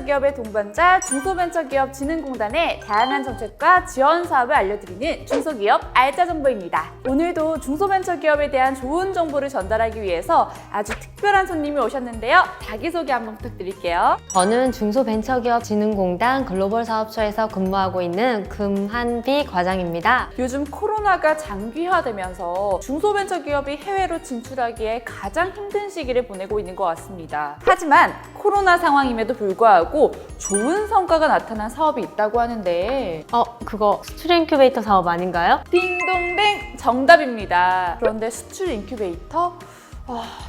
중소벤처기업의 동반자 중소벤처기업진흥공단의 다양한 정책과 지원 사업을 알려드리는 중소기업 알짜 정보입니다. 오늘도 중소벤처기업에 대한 좋은 정보를 전달하기 위해서 아주 특별한 손님이 오셨는데요. 자기소개 한번 부탁드릴게요. 저는 중소벤처기업진흥공단 글로벌사업처에서 근무하고 있는 금한비 과장입니다. 요즘 코로나가 장기화되면서 중소벤처기업이 해외로 진출하기에 가장 힘든 시기를 보내고 있는 것 같습니다. 하지만 코로나 상황임에도 불구하고 좋은 성과가 나타난 사업이 있다고 하는데 그거 수출 인큐베이터 사업 아닌가요? 띵동댕 정답입니다. 그런데 수출 인큐베이터?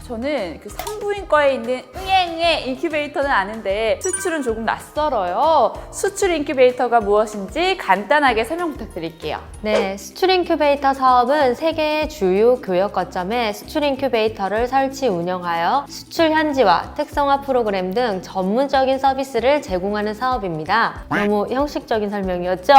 저는 그 산부인과에 있는 응애응애 인큐베이터는 아는데 수출은 조금 낯설어요. 수출 인큐베이터가 무엇인지 간단하게 설명 부탁드릴게요. 네, 수출 인큐베이터 사업은 세계의 주요 교역 거점에 수출 인큐베이터를 설치 운영하여 수출 현지화, 특성화 프로그램 등 전문적인 서비스를 제공하는 사업입니다. 너무 형식적인 설명이었죠?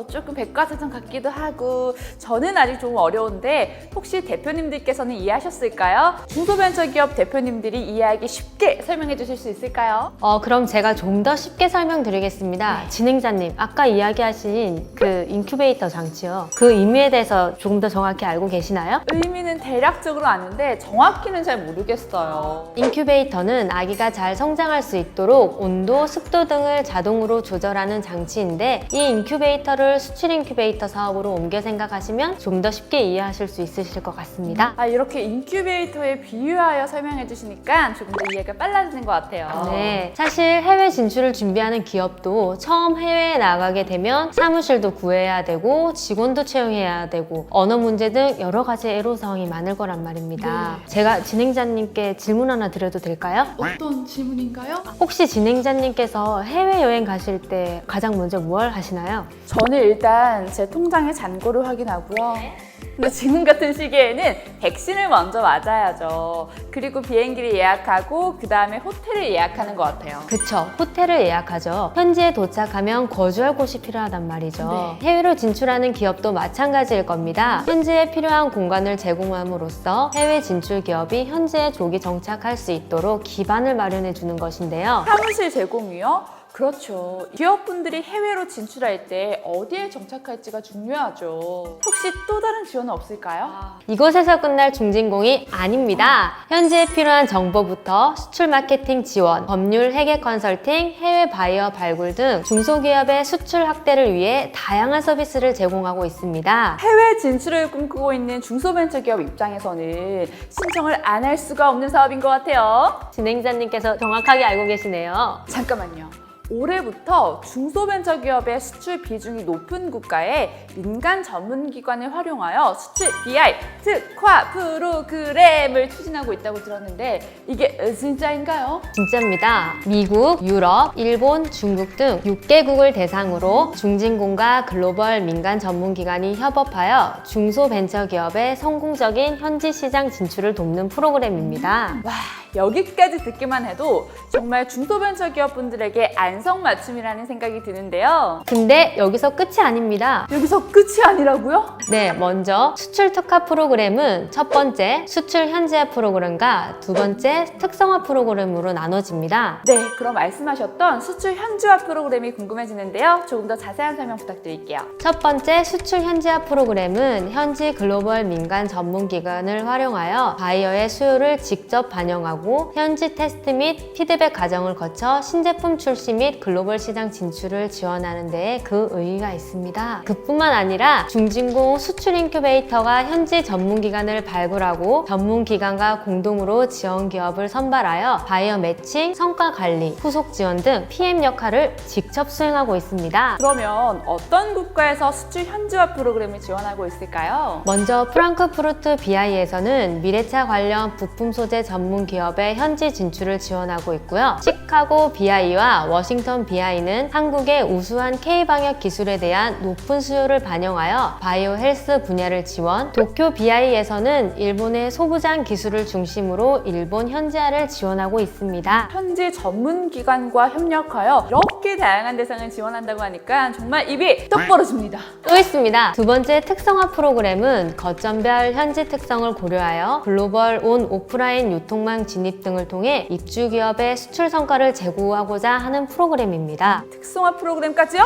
조금 백과사전 같기도 하고 저는 아직 좀 어려운데 혹시 대표님들께서는 이해하셨을까요? 중소벤처기업 대표님들이 이해하기 쉽게 설명해 주실 수 있을까요? 그럼 제가 좀 더 쉽게 설명드리겠습니다. 네. 진행자님, 아까 이야기하신 그 인큐베이터 장치요. 그 의미에 대해서 조금 더 정확히 알고 계시나요? 의미는 대략적으로 아는데 정확히는 잘 모르겠어요. 인큐베이터는 아기가 잘 성장할 수 있도록 온도, 습도 등을 자동으로 조절하는 장치인데 이 인큐베이터를 수출 인큐베이터 사업으로 옮겨 생각하시면 좀 더 쉽게 이해하실 수 있으실 것 같습니다. 이렇게 인큐베이터에 비유하여 설명해 주시니까 조금 더 이해가 빨라지는 것 같아요. 네, 사실 해외 진출을 준비하는 기업도 처음 해외에 나가게 되면 사무실도 구해야 되고 직원도 채용해야 되고 언어 문제 등 여러 가지 애로사항이 많을 거란 말입니다. 제가 진행자님께 질문 하나 드려도 될까요? 어떤 질문인가요? 혹시 진행자님께서 해외여행 가실 때 가장 먼저 뭘 하시나요? 저는 일단 제 통장의 잔고를 확인하고요. 근데 지금 같은 시기에는 백신을 먼저 맞아야죠. 그리고 비행기를 예약하고 그 다음에 호텔을 예약하는 것 같아요. 그쵸, 호텔을 예약하죠. 현지에 도착하면 거주할 곳이 필요하단 말이죠. 해외로 진출하는 기업도 마찬가지일 겁니다. 현지에 필요한 공간을 제공함으로써 해외 진출 기업이 현지에 조기 정착할 수 있도록 기반을 마련해 주는 것인데요. 사무실 제공이요? 그렇죠. 기업분들이 해외로 진출할 때 어디에 정착할지가 중요하죠. 혹시 또 다른 지원은 없을까요? 이곳에서 끝날 중진공이 아닙니다. 현지에 필요한 정보부터 수출 마케팅 지원, 법률 회계 컨설팅, 해외 바이어 발굴 등 중소기업의 수출 확대를 위해 다양한 서비스를 제공하고 있습니다. 해외 진출을 꿈꾸고 있는 중소벤처기업 입장에서는 신청을 안 할 수가 없는 사업인 것 같아요. 진행자님께서 정확하게 알고 계시네요. 잠깐만요. 올해부터 중소벤처기업의 수출 비중이 높은 국가에 민간 전문기관을 활용하여 수출 BI, 특화 프로그램을 추진하고 있다고 들었는데 이게 진짜인가요? 진짜입니다. 미국, 유럽, 일본, 중국 등 6개국을 대상으로 중진공과 글로벌 민간 전문기관이 협업하여 중소벤처기업의 성공적인 현지 시장 진출을 돕는 프로그램입니다. 와, 여기까지 듣기만 해도 정말 중소벤처기업 분들에게 안성맞춤이라는 생각이 드는데요. 근데 여기서 끝이 아닙니다. 여기서 끝이 아니라고요? 네, 먼저 수출 특화 프로그램은 첫 번째 수출 현지화 프로그램과 두 번째 특성화 프로그램으로 나눠집니다. 네, 그럼 말씀하셨던 수출 현지화 프로그램이 궁금해지는데요. 조금 더 자세한 설명 부탁드릴게요. 첫 번째 수출 현지화 프로그램은 현지 글로벌 민간 전문기관을 활용하여 바이어의 수요를 직접 반영하고 현지 테스트 및 피드백 과정을 거쳐 신제품 출시 및 글로벌 시장 진출을 지원하는 데에 그 의의가 있습니다. 그뿐만 아니라 중진공 수출 인큐베이터가 현지 전문기관을 발굴하고 전문기관과 공동으로 지원 기업을 선발하여 바이어 매칭, 성과 관리, 후속 지원 등 PM 역할을 직접 수행하고 있습니다. 그러면 어떤 국가에서 수출 현지화 프로그램을 지원하고 있을까요? 먼저 프랑크푸르트 BI에서는 미래차 관련 부품 소재 전문 기업의 현지 진출을 지원하고 있고요. 시카고 BI와 워싱턴 BI는 한국의 우수한 K방역 기술에 대한 높은 수요를 반영하여 바이오 헬스 분야를 지원, 도쿄 BI에서는 일본의 소부장 기술을 중심으로 일본 현지화를 지원하고 있습니다. 현지 전문기관과 협력하여 이렇게 다양한 대상을 지원한다고 하니까 정말 입이 떡 벌어집니다. 또 있습니다. 두 번째 특성화 프로그램은 거점별 현지 특성을 고려하여 글로벌 온 오프라인 유통망 진입 등을 통해 입주 기업의 수출 성과를 제고하고자 하는 프로그램입니다. 프로그램입니다. 특성화 프로그램까지요?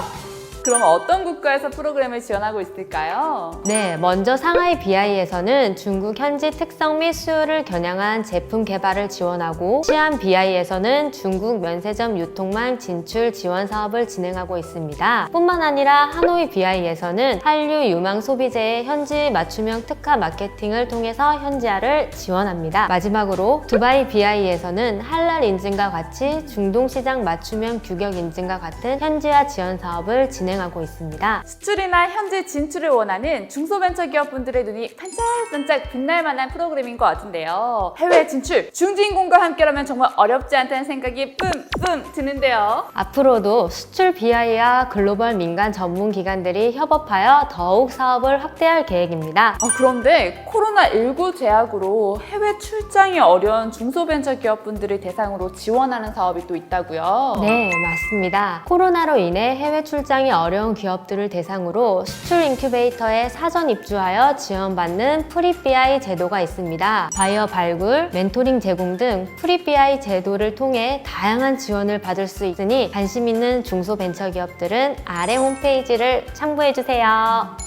그럼 어떤 국가에서 프로그램을 지원하고 있을까요? 네, 먼저 상하이 BI에서는 중국 현지 특성 및 수요를 겨냥한 제품 개발을 지원하고, 시안 BI에서는 중국 면세점 유통망 진출 지원 사업을 진행하고 있습니다. 뿐만 아니라 하노이 BI에서는 한류 유망 소비재의 현지 맞춤형 특화 마케팅을 통해서 현지화를 지원합니다. 마지막으로 두바이 BI에서는 할랄 인증과 같이 중동시장 맞춤형 규격 인증과 같은 현지화 지원 사업을 진행하고 있습니다. 수출이나 현지 진출을 원하는 중소벤처기업분들의 눈이 반짝반짝 빛날 만한 프로그램인 것 같은데요. 해외 진출, 중진공과 함께라면 정말 어렵지 않다는 생각이 뿜뿜 드는데요. 앞으로도 수출 BI와 글로벌 민간 전문 기관들이 협업하여 더욱 사업을 확대할 계획입니다. 그런데 코로나19 제약으로 해외 출장이 어려운 중소벤처기업분들을 대상으로 지원하는 사업이 또 있다고요? 네, 맞습니다. 코로나로 인해 해외 출장이 어려운 기업들을 대상으로 수출 인큐베이터에 사전 입주하여 지원받는 프리-BI 제도가 있습니다. 바이어 발굴, 멘토링 제공 등 프리-BI 제도를 통해 다양한 지원을 받을 수 있으니 관심 있는 중소벤처기업들은 아래 홈페이지를 참고해주세요.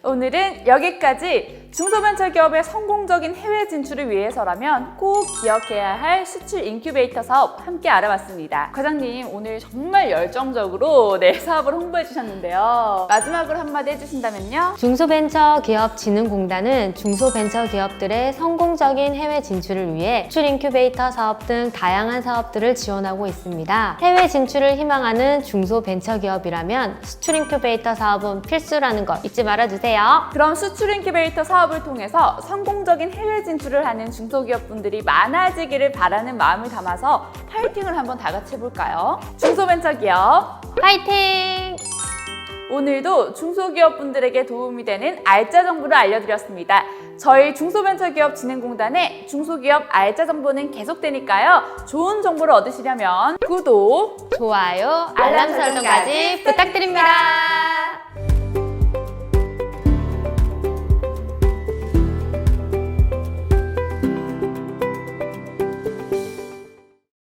오늘은 여기까지. 중소벤처기업의 성공적인 해외 진출을 위해서라면 꼭 기억해야 할 수출 인큐베이터 사업 함께 알아봤습니다. 과장님, 오늘 정말 열정적으로 사업을 홍보해 주셨는데요. 마지막으로 한마디 해주신다면요? 중소벤처기업진흥공단은 중소벤처기업들의 성공적인 해외 진출을 위해 수출 인큐베이터 사업 등 다양한 사업들을 지원하고 있습니다. 해외 진출을 희망하는 중소벤처기업이라면 수출 인큐베이터 사업은 필수라는 것 잊지 말아주세요. 그럼 수출 인큐베이터 사업을 통해서 성공적인 해외 진출을 하는 중소기업분들이 많아지기를 바라는 마음을 담아서 파이팅을 한번 다 같이 해볼까요? 중소벤처기업 파이팅! 오늘도 중소기업분들에게 도움이 되는 알짜 정보를 알려드렸습니다. 저희 중소벤처기업진흥공단의 중소기업 알짜 정보는 계속되니까요. 좋은 정보를 얻으시려면 구독, 좋아요, 알람 설정까지 부탁드립니다.